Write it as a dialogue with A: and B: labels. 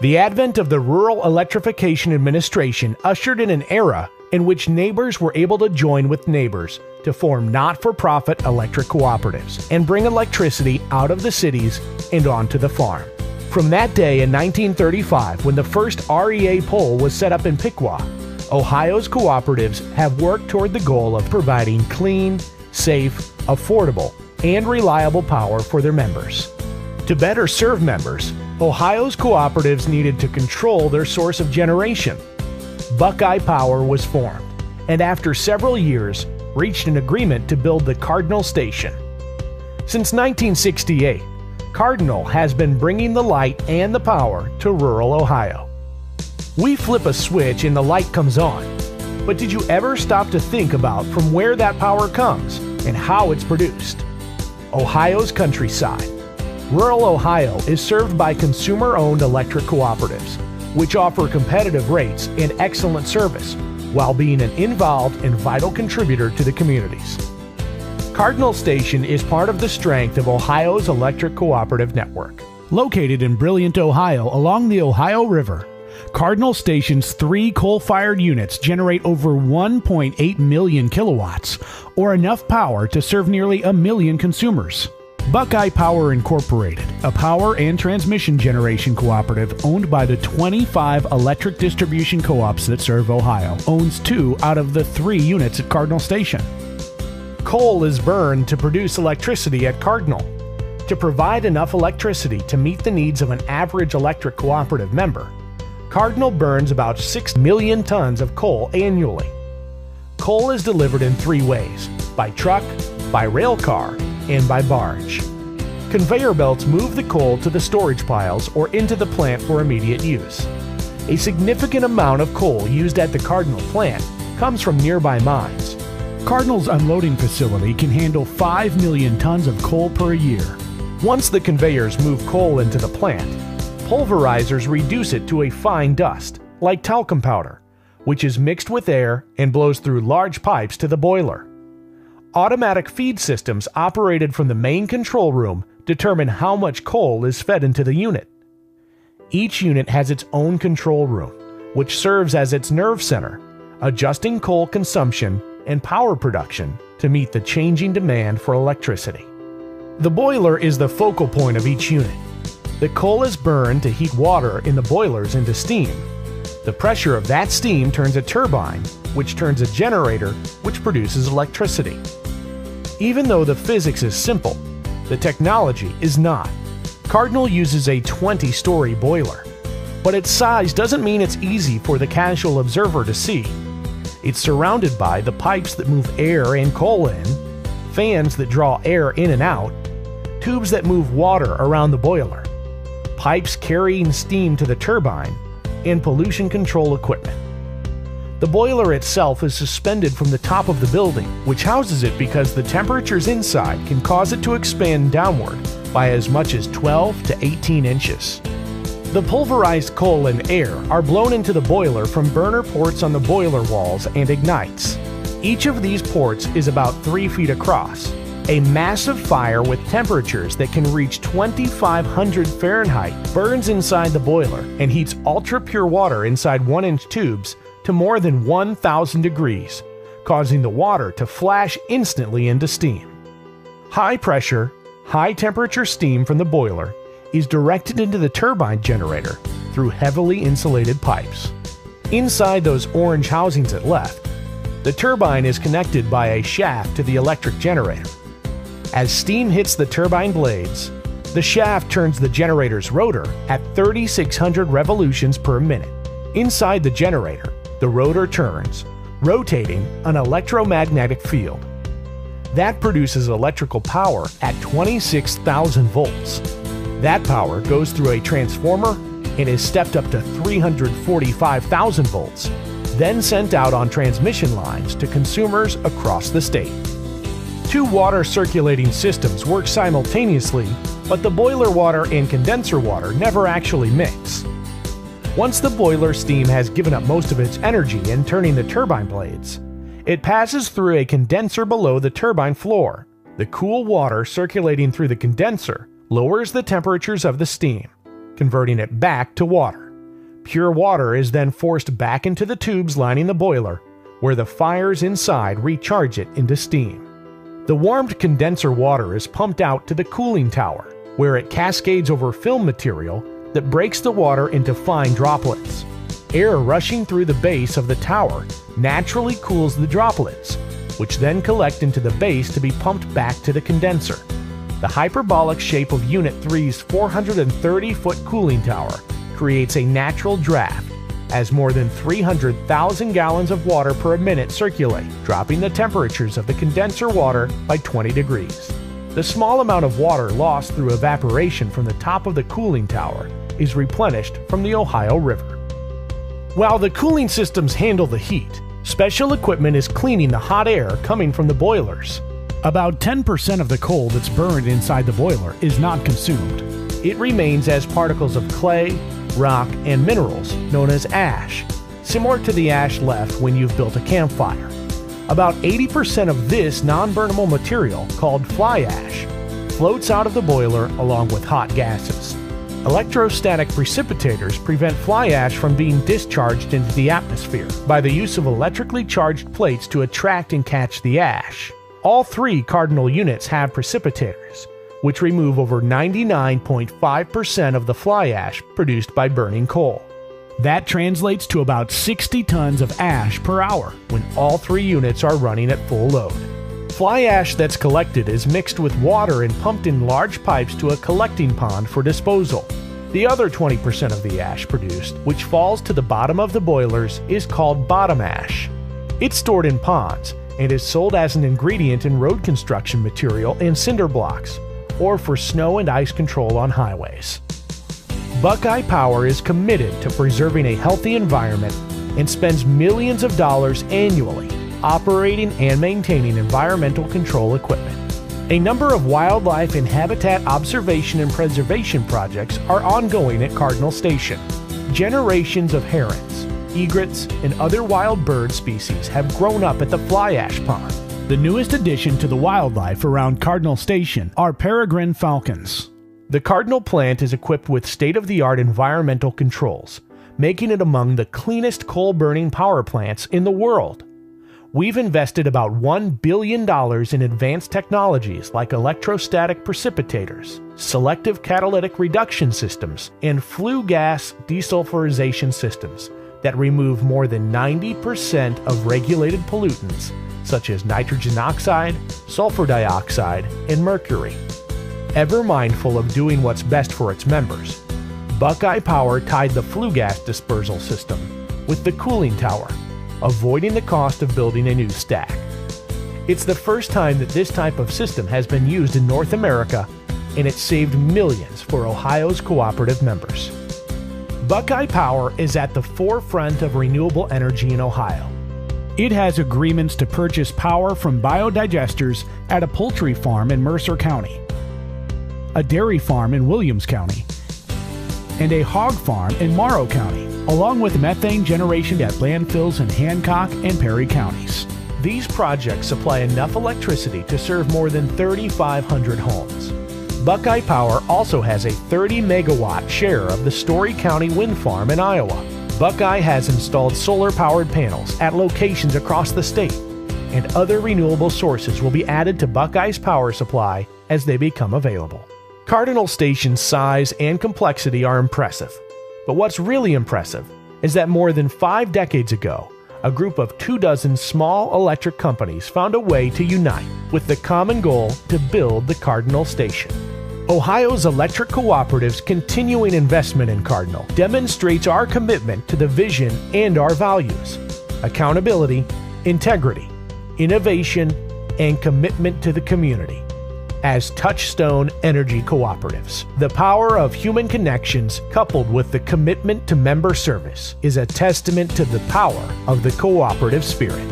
A: The advent of the Rural Electrification Administration ushered in an era in which neighbors were able to join with neighbors to form not-for-profit electric cooperatives and bring electricity out of the cities and onto the farm. From that day in 1935, when the first REA pole was set up in Piqua, Ohio's cooperatives have worked toward the goal of providing clean, safe, affordable, and reliable power for their members. To better serve members, Ohio's cooperatives needed to control their source of generation. Buckeye Power was formed, and after several years, reached an agreement to build the Cardinal Station. Since 1968, Cardinal has been bringing the light and the power to rural Ohio. We flip a switch and the light comes on, but did you ever stop to think about from where that power comes and how it's produced? Ohio's countryside. Rural Ohio is served by consumer-owned electric cooperatives, which offer competitive rates and excellent service while being an involved and vital contributor to the communities. Cardinal Station is part of the strength of Ohio's electric cooperative network. Located in Brilliant, Ohio, along the Ohio River, Cardinal Station's 3 coal-fired units generate over 1.8 million kilowatts, or enough power to serve nearly 1 million consumers. Buckeye Power Incorporated, a power and transmission generation cooperative owned by the 25 electric distribution co-ops that serve Ohio, owns 2 out of the 3 units at Cardinal Station. Coal is burned to produce electricity at Cardinal. To provide enough electricity to meet the needs of an average electric cooperative member, Cardinal burns about 6 million tons of coal annually. Coal is delivered in 3 ways: by truck, by rail car, and by barge. Conveyor belts move the coal to the storage piles or into the plant for immediate use. A significant amount of coal used at the Cardinal plant comes from nearby mines. Cardinal's unloading facility can handle 5 million tons of coal per year. Once the conveyors move coal into the plant, pulverizers reduce it to a fine dust, like talcum powder, which is mixed with air and blows through large pipes to the boiler. Automatic feed systems operated from the main control room determine how much coal is fed into the unit. Each unit has its own control room, which serves as its nerve center, adjusting coal consumption and power production to meet the changing demand for electricity. The boiler is the focal point of each unit. The coal is burned to heat water in the boilers into steam. The pressure of that steam turns a turbine, which turns a generator, which produces electricity. Even though the physics is simple, the technology is not. Cardinal uses a 20-story boiler, but its size doesn't mean it's easy for the casual observer to see. It's surrounded by the pipes that move air and coal in, fans that draw air in and out, tubes that move water around the boiler, pipes carrying steam to the turbine, and pollution control equipment. The boiler itself is suspended from the top of the building, which houses it because the temperatures inside can cause it to expand downward by as much as 12 to 18 inches. The pulverized coal and air are blown into the boiler from burner ports on the boiler walls and ignites. Each of these ports is about 3 feet across. A massive fire with temperatures that can reach 2,500 Fahrenheit burns inside the boiler and heats ultra-pure water inside 1-inch tubes to more than 1,000 degrees, causing the water to flash instantly into steam. High pressure, high temperature steam from the boiler is directed into the turbine generator through heavily insulated pipes. Inside those orange housings at left, the turbine is connected by a shaft to the electric generator. As steam hits the turbine blades, the shaft turns the generator's rotor at 3,600 revolutions per minute. Inside the generator, the rotor turns, rotating an electromagnetic field. That produces electrical power at 26,000 volts. That power goes through a transformer and is stepped up to 345,000 volts, then sent out on transmission lines to consumers across the state. 2 water circulating systems work simultaneously, but the boiler water and condenser water never actually mix. Once the boiler steam has given up most of its energy in turning the turbine blades, it passes through a condenser below the turbine floor. The cool water circulating through the condenser lowers the temperatures of the steam, converting it back to water. Pure water is then forced back into the tubes lining the boiler, where the fires inside recharge it into steam. The warmed condenser water is pumped out to the cooling tower, where it cascades over film material that breaks the water into fine droplets. Air rushing through the base of the tower naturally cools the droplets, which then collect into the base to be pumped back to the condenser. The hyperbolic shape of Unit 3's 430-foot cooling tower creates a natural draft, as more than 300,000 gallons of water per minute circulate, dropping the temperatures of the condenser water by 20 degrees. The small amount of water lost through evaporation from the top of the cooling tower is replenished from the Ohio River. While the cooling systems handle the heat, special equipment is cleaning the hot air coming from the boilers. About 10% of the coal that's burned inside the boiler is not consumed. It remains as particles of clay, rock, and minerals known as ash, similar to the ash left when you've built a campfire. About 80% of this non-burnable material, called fly ash, floats out of the boiler along with hot gases. Electrostatic precipitators prevent fly ash from being discharged into the atmosphere by the use of electrically charged plates to attract and catch the ash. All three Cardinal units have precipitators, which remove over 99.5% of the fly ash produced by burning coal. That translates to about 60 tons of ash per hour when all three units are running at full load. Fly ash that's collected is mixed with water and pumped in large pipes to a collecting pond for disposal. The other 20% of the ash produced, which falls to the bottom of the boilers, is called bottom ash. It's stored in ponds and is sold as an ingredient in road construction material and cinder blocks, or for snow and ice control on highways. Buckeye Power is committed to preserving a healthy environment and spends millions of dollars annually operating and maintaining environmental control equipment. A number of wildlife and habitat observation and preservation projects are ongoing at Cardinal Station. Generations of herons, egrets, and other wild bird species have grown up at the fly ash pond. The newest addition to the wildlife around Cardinal Station are peregrine falcons. The Cardinal plant is equipped with state-of-the-art environmental controls, making it among the cleanest coal-burning power plants in the world. We've invested about $1 billion in advanced technologies like electrostatic precipitators, selective catalytic reduction systems, and flue gas desulfurization systems that remove more than 90% of regulated pollutants such as nitrogen oxide, sulfur dioxide, and mercury. Ever mindful of doing what's best for its members, Buckeye Power tied the flue gas dispersal system with the cooling tower, avoiding the cost of building a new stack. It's the first time that this type of system has been used in North America, and it saved millions for Ohio's cooperative members. Buckeye Power is at the forefront of renewable energy in Ohio. It has agreements to purchase power from biodigesters at a poultry farm in Mercer County, a dairy farm in Williams County, and a hog farm in Morrow County, along with methane generation at landfills in Hancock and Perry counties. These projects supply enough electricity to serve more than 3,500 homes. Buckeye Power also has a 30-megawatt share of the Story County wind farm in Iowa. Buckeye has installed solar-powered panels at locations across the state, and other renewable sources will be added to Buckeye's power supply as they become available. Cardinal Station's size and complexity are impressive, but what's really impressive is that more than 5 decades ago, a group of 24 small electric companies found a way to unite with the common goal to build the Cardinal Station. Ohio's electric cooperatives' continuing investment in Cardinal demonstrates our commitment to the vision and our values: accountability, integrity, innovation, and commitment to the community. As Touchstone Energy Cooperatives, the power of human connections coupled with the commitment to member service is a testament to the power of the cooperative spirit.